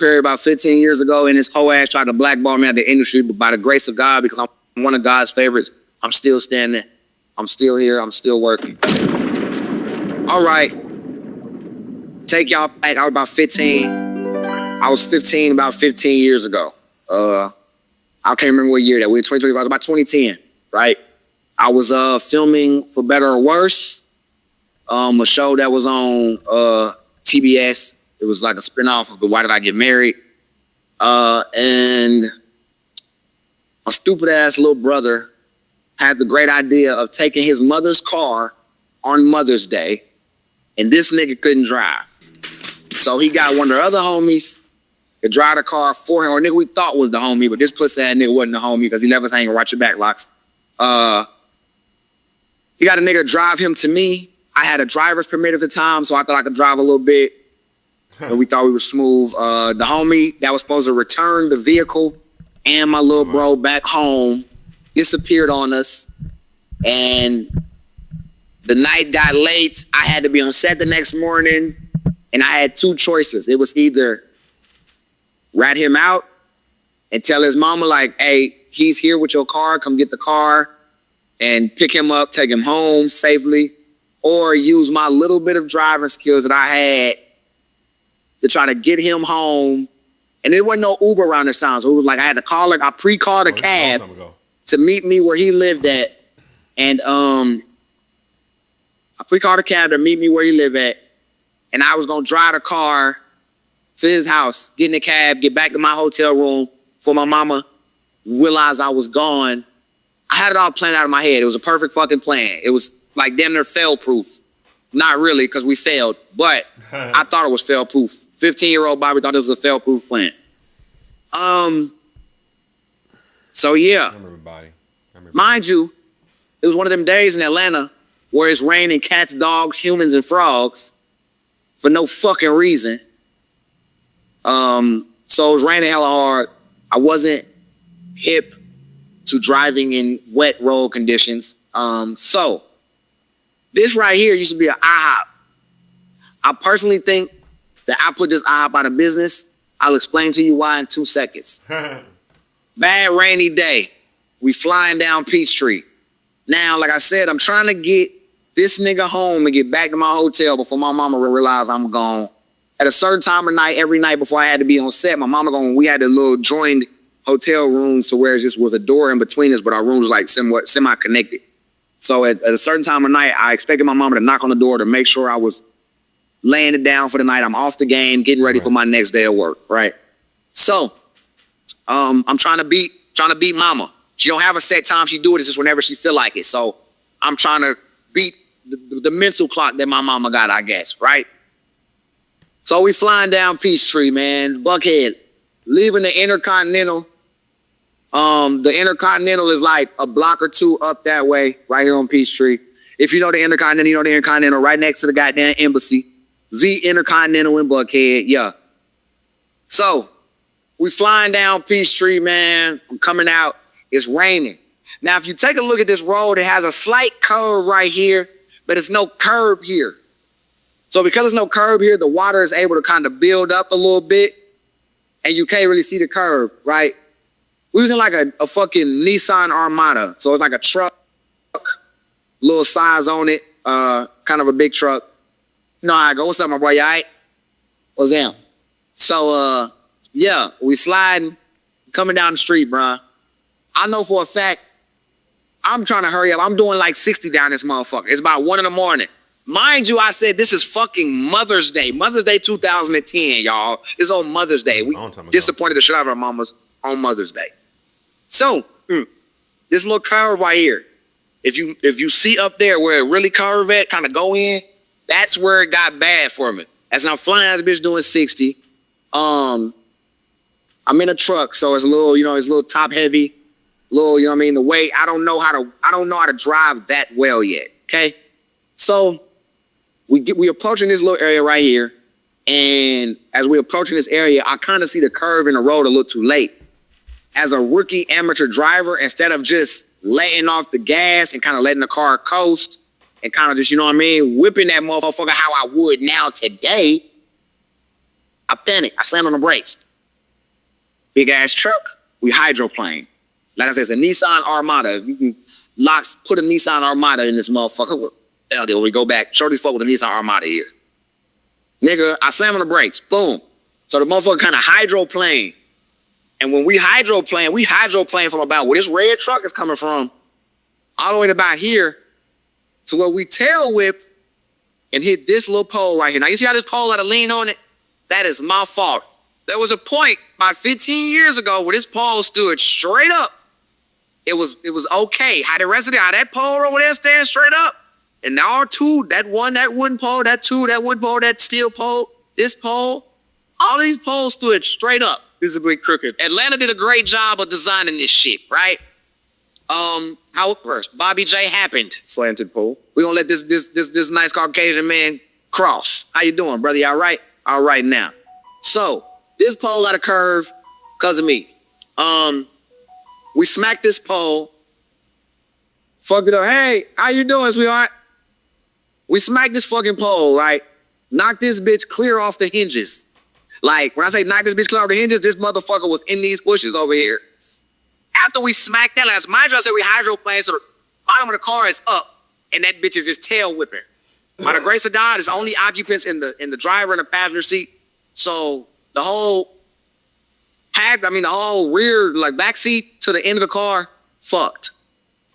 period about 15 years ago, and his whole ass tried to blackball me out of the industry, but by the grace of God, because I'm one of God's favorites, I'm still standing. I'm still here. I'm still working. All right. Take y'all back. I was about 15. I was 15 about 15 years ago. I can't remember what year that. We were 2020. I was about 2010, right? I was filming For Better or Worse, a show that was on TBS. It was like a spinoff of the Why Did I Get Married? And my stupid ass little brother had the great idea of taking his mother's car on Mother's Day, and this nigga couldn't drive. So he got one of the other homies to drive the car for him, or nigga we thought was the homie, but this pussy ass nigga wasn't the homie because he never was hanging watch your back locks. He got a nigga to drive him to me. I had a driver's permit at the time, so I thought I could drive a little bit. And we thought we were smooth. The homie that was supposed to return the vehicle and my little bro back home disappeared on us. And the night got late. I had to be on set the next morning. And I had two choices. It was either rat him out and tell his mama, like, hey, he's here with your car. Come get the car and pick him up, take him home safely. Or use my little bit of driving skills that I had to try to get him home. And there wasn't no Uber around this time. So it was like I had to call it. I pre-called a cab to meet me where he lived at. And I pre-called a cab to meet me where he lived at. And I was going to drive the car to his house, get in the cab, get back to my hotel room before my mama realized I was gone. I had it all planned out in my head. It was a perfect fucking plan. It was like damn near fail-proof. Not really, because we failed, but I thought it was fail-proof. 15-year-old Bobby thought it was a fail-proof plan. So yeah. Mind you, it was one of them days in Atlanta where it's raining cats, dogs, humans, and frogs for no fucking reason. So it was raining hella hard. I wasn't hip to driving in wet road conditions. So this right here used to be an IHOP. I personally think that I put this IHOP out of business. I'll explain to you why in 2 seconds. Bad rainy day. We flying down Peachtree. Now, like I said, I'm trying to get this nigga home and get back to my hotel before my mama realize I'm gone. At a certain time of night, every night before I had to be on set, my mama we had a little joined hotel room, so where it just was a door in between us, but our rooms was like somewhat semi-connected. So at a certain time of night, I expected my mama to knock on the door to make sure I was laying it down for the night. I'm off the game, getting ready for my next day of work, right? So I'm trying to beat mama. She don't have a set time. She do it just whenever she feel like it. So I'm trying to beat the mental clock that my mama got, I guess, right? So we flying down Peachtree, man, Buckhead, leaving the Intercontinental. The Intercontinental is like a block or two up that way, right here on Peachtree. If you know the Intercontinental, you know the Intercontinental right next to the goddamn embassy. The Intercontinental in Buckhead, yeah. So we flying down Peachtree, man. I'm coming out. It's raining. Now, if you take a look at this road, it has a slight curve right here, but it's no curb here. So because there's no curb here, the water is able to kind of build up a little bit, and you can't really see the curb, right? We was in like a fucking Nissan Armada. So it's like a truck, little size on it, kind of a big truck. You know how I go. What's up, my boy? You all right? What's up? So, yeah, we sliding, coming down the street, bruh. I know for a fact, I'm trying to hurry up. I'm doing like 60 down this motherfucker. It's about 1 in the morning. Mind you, I said this is fucking Mother's Day. Mother's Day 2010, y'all. It's on Mother's Day. We disappointed the shit out of our mamas on Mother's Day. So, this little curve right here, if you see up there where it really curve at, kind of go in, that's where it got bad for me. As I'm flying out this bitch doing 60, I'm in a truck, so it's a little, it's a little top heavy, little, you know what I mean, the weight. I don't know how to drive that well yet. Okay, so we approaching this little area right here, and as we're approaching this area, I kind of see the curve in the road a little too late. As a rookie amateur driver, instead of just letting off the gas and kind of letting the car coast and kind of just, whipping that motherfucker how I would now today, I panicked. I slammed on the brakes. Big ass truck, we hydroplane. Like I said, it's a Nissan Armada. You can put a Nissan Armada in this motherfucker. We go back. Shorty fuck with a Nissan Armada here. Nigga, I slam on the brakes. Boom. So the motherfucker kind of hydroplane. And when we hydroplane from about where this red truck is coming from, all the way to about here, to where we tail whip and hit this little pole right here. Now, you see how this pole had a lean on it? That is my fault. There was a point about 15 years ago where this pole stood straight up. It was okay. How the rest of how that pole over there stands straight up. And our two, that one, that wooden pole, that two, that wooden pole, that steel pole, this pole, all these poles stood straight up. This is a big crooked. Atlanta did a great job of designing this shit, right? How first Bobby J happened. Slanted pole. We gonna let this nice Caucasian man cross. How you doing, brother? You all right? All right now. So this pole got a curve because of me. We smacked this pole. Fuck it up. Hey, how you doing, sweetheart? We smacked this fucking pole, right? Knocked this bitch clear off the hinges. Like, when I say knock this bitch clear off the hinges, this motherfucker was in these bushes over here. After we smacked that last, mind you, I said we hydroplane, so the bottom of the car is up, and that bitch is just tail whipping. By the grace of God, there's only occupants in the driver and the passenger seat. So the whole the whole rear, like, back seat to the end of the car, fucked.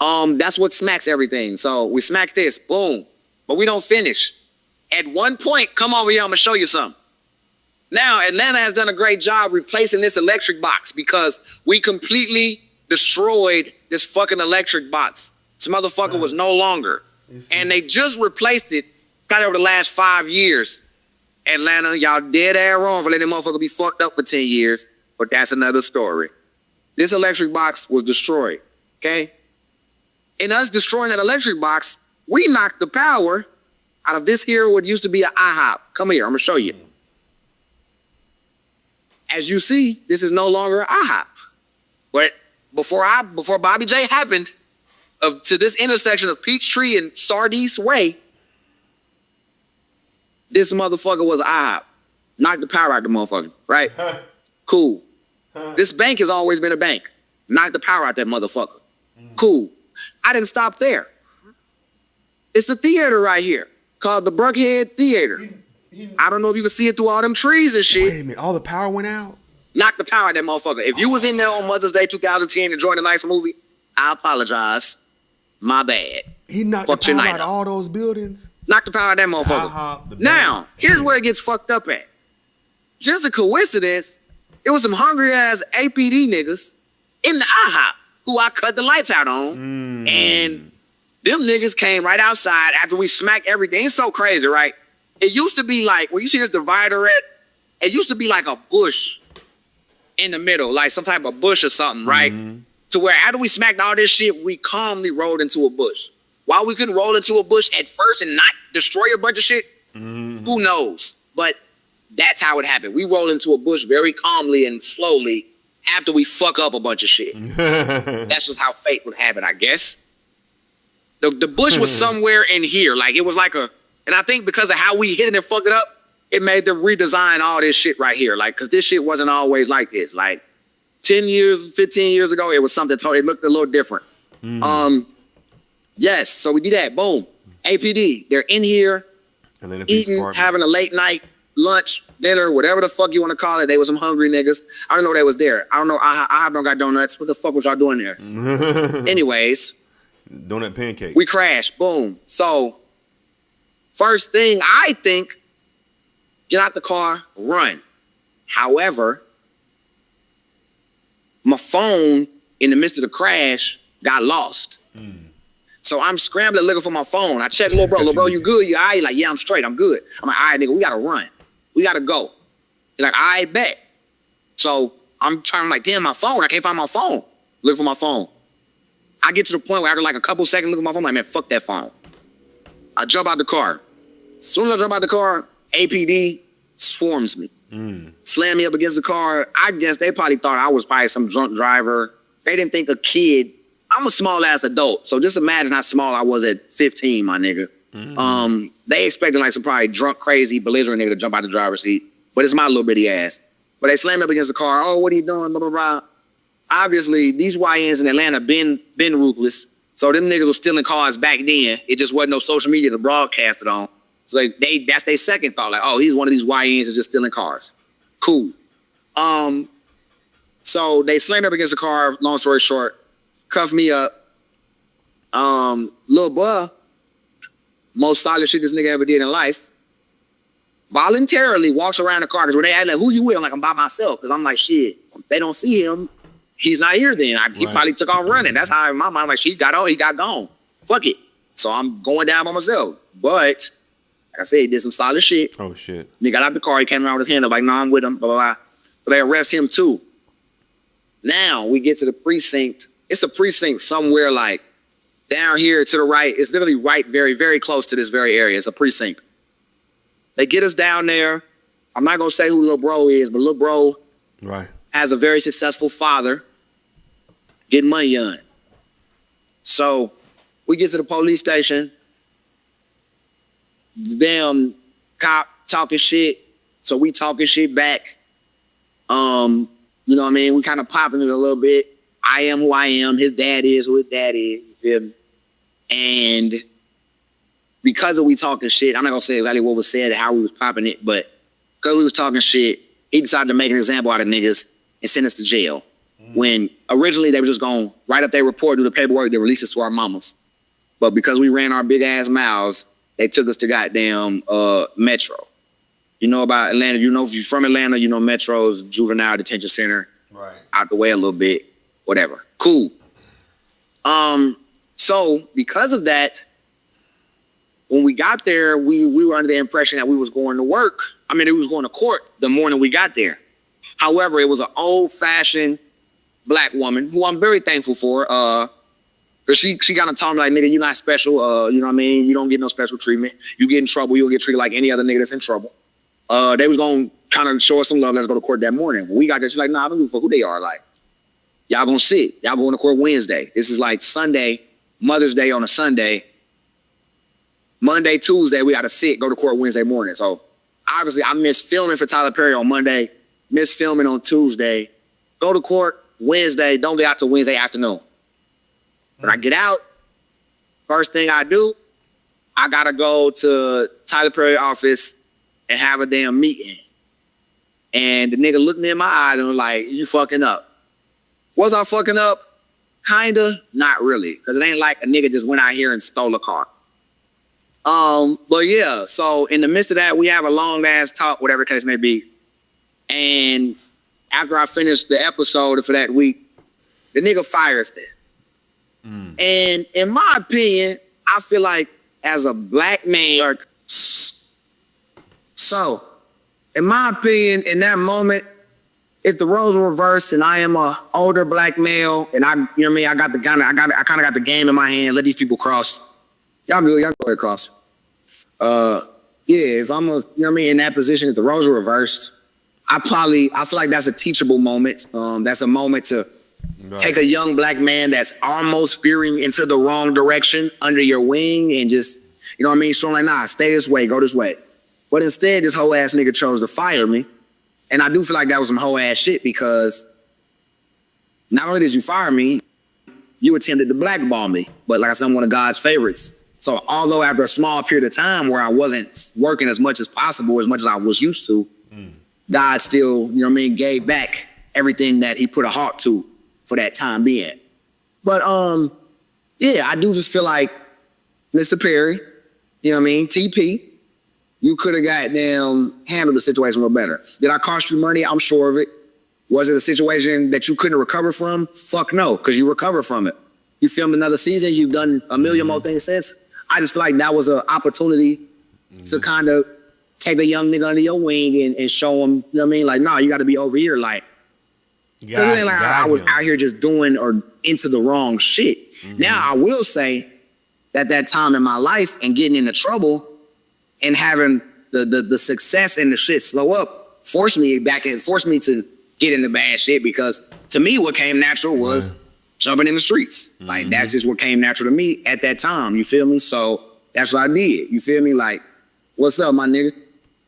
That's what smacks everything. So we smacked this, boom. But we don't finish. At one point, come over here, I'm gonna show you something. Now, Atlanta has done a great job replacing this electric box because we completely destroyed this fucking electric box. This motherfucker was no longer. And they just replaced it, got over the last 5 years. Atlanta, y'all dead ass wrong for letting that motherfucker be fucked up for 10 years. But that's another story. This electric box was destroyed, okay? In us destroying that electric box, we knocked the power out of this here, what used to be an IHOP. Come here, I'm gonna show you. As you see, this is no longer an IHOP. But before Bobby J happened, to this intersection of Peachtree and Sardis Way, this motherfucker was an IHOP. Knocked the power out the motherfucker, right? Cool. This bank has always been a bank. Knocked the power out that motherfucker. Cool. I didn't stop there. It's a theater right here called the Buckhead Theater. I don't know if you can see it through all them trees and shit. Wait a minute, all the power went out? Knocked the power out that motherfucker. If you was in there on Mother's Day 2010 enjoying a nice movie, I apologize. My bad. He knocked the power out all those buildings? Knocked the power out that motherfucker. Now, here's where it gets fucked up at. Just a coincidence, it was some hungry ass APD niggas in the IHOP who I cut the lights out on. And them niggas came right outside after we smacked everything. It's so crazy, right? It used to be like, where you see this divider at, it used to be like a bush in the middle, like some type of bush or something, right? To where after we smacked all this shit, we calmly rolled into a bush. Why we couldn't roll into a bush at first and not destroy a bunch of shit, who knows? But that's how it happened. We rolled into a bush very calmly and slowly after we fuck up a bunch of shit. That's just how fate would have it, I guess. The bush was somewhere in here. Like, it was like and I think because of how we hit it and fucked it up, it made them redesign all this shit right here. Like, because this shit wasn't always like this. Like, 10 years, 15 years ago, it was something totally, it looked a little different. Yes, so we do that. Boom. APD, they're in here, eating, having a late night lunch, dinner, whatever the fuck you want to call it. They was some hungry niggas. I don't know they was there. I don't know. I don't got donuts. What the fuck was y'all doing there? Anyways. Donut pancakes. We crashed. Boom. So, first thing I think, get out the car, run. However, my phone in the midst of the crash got lost. So I'm scrambling looking for my phone. I check, little bro, you good? You all right? Like, yeah, I'm straight, I'm good. I'm like, all right, nigga, we gotta run. We gotta go. He's like, I bet. So I'm trying, like, damn, my phone. I can't find my phone. Looking for my phone. I get to the point where after like a couple seconds looking at my phone, I'm like, man, fuck that phone. I jump out the car. As soon as I jump out the car, APD swarms me. Slam me up against the car. I guess they probably thought I was probably some drunk driver. They didn't think a kid. I'm a small ass adult, so just imagine how small I was at 15, my nigga. They expected like some probably drunk, crazy, belligerent nigga to jump out the driver's seat, but it's my little bitty ass. But they slammed up against the car. Oh, what are you doing? Blah, blah, blah. Obviously, these YNs in Atlanta been ruthless. So them niggas was stealing cars back then. It just wasn't no social media to broadcast it on. So that's their second thought. Like, oh, he's one of these YNs that's just stealing cars. Cool. So they slammed up against the car, long story short, cuffed me up. Lil Buh, most solid shit this nigga ever did in life, voluntarily walks around the car. Because when they ask like, who you with? I'm like, I'm by myself. Because I'm like, shit, they don't see him. He's not here then. He probably took off running. That's how in my mind, like, she got on, he got gone. Fuck it. So I'm going down by myself. But, like I said, he did some solid shit. Oh, shit. He got out the car. He came around with his hand up like, no, I'm with him, blah, blah, blah. So they arrest him too. Now we get to the precinct. It's a precinct somewhere like down here to the right. It's literally right, very, very close to this very area. It's a precinct. They get us down there. I'm not going to say who Lil Bro is, but Lil Bro has a very successful father getting money on. So we get to the police station. The damn cop talking shit. So we talking shit back. You know what I mean? We kind of popping it a little bit. I am who I am. His dad is who his dad is. You feel me? And because of we talking shit, I'm not going to say exactly what was said, how we was popping it, but because we was talking shit, he decided to make an example out of niggas and send us to jail. When originally they were just going to write up their report, do the paperwork, they release us to our mamas. But because we ran our big ass mouths, they took us to goddamn Metro. You know about Atlanta. You know, if you're from Atlanta, you know Metro's juvenile detention center. Right. Out the way a little bit. Whatever. Cool. So because of that, when we got there, we were under the impression that we was going to work. I mean, it was going to court the morning we got there. However, it was an old-fashioned black woman who I'm very thankful for. Cause she kind of told me like, nigga, you're not special. You know what I mean? You don't get no special treatment. You get in trouble, you'll get treated like any other nigga that's in trouble. They was gonna kind of show us some love. Let's go to court that morning. When we got there, she's like, nah, I don't give a fuck who they are. Like, y'all gonna sit. Y'all going to court Wednesday. This is like Sunday, Mother's Day on a Sunday. Monday, Tuesday, we gotta sit, go to court Wednesday morning. So obviously I missed filming for Tyler Perry on Monday, missed filming on Tuesday, go to court Wednesday, don't get out till Wednesday afternoon. When I get out, first thing I do, I gotta go to Tyler Perry office and have a damn meeting. And the nigga looked me in my eye and was like, you fucking up. Was I fucking up? Kinda, not really. Cause it ain't like a nigga just went out here and stole a car. But yeah, so in the midst of that, we have a long ass talk, whatever the case may be. And after I finished the episode for that week, the nigga fires them. And in my opinion, I feel like as a black man, so in my opinion, in that moment, if the roles were reversed and I am a older black male and I, you know what I mean, I kind of got the game in my hand, let these people cross. Y'all go ahead across. Yeah, if I'm you know what I mean, in that position, if the roles were reversed, I feel like that's a teachable moment. That's a moment to take a young black man that's almost veering into the wrong direction under your wing and just, you know what I mean, show him like, nah, stay this way, go this way. But instead, this whole ass nigga chose to fire me. And I do feel like that was some whole ass shit because not only did you fire me, you attempted to blackball me. But like I said, I'm one of God's favorites. So although after a small period of time where I wasn't working as much as possible, as much as I was used to, God still, you know what I mean, gave back everything that he put a halt to for that time being. But yeah, I do just feel like Mr. Perry, you know what I mean, TP, you could have goddamn handled the situation a little better. Did I cost you money? I'm sure of it. Was it a situation that you couldn't recover from? Fuck no, because you recovered from it. You filmed another season, you've done a million more things since. I just feel like that was an opportunity to kind of take a young nigga under your wing and show him, you know what I mean? Like, nah, you got to be over here. Like, it ain't like I was out here just doing or into the wrong shit. Now, I will say that time in my life and getting into trouble and having the success and the shit slow up forced me to get into bad shit because to me, what came natural was jumping in the streets. Like, that's just what came natural to me at that time. You feel me? So that's what I did. You feel me? Like, what's up, my nigga?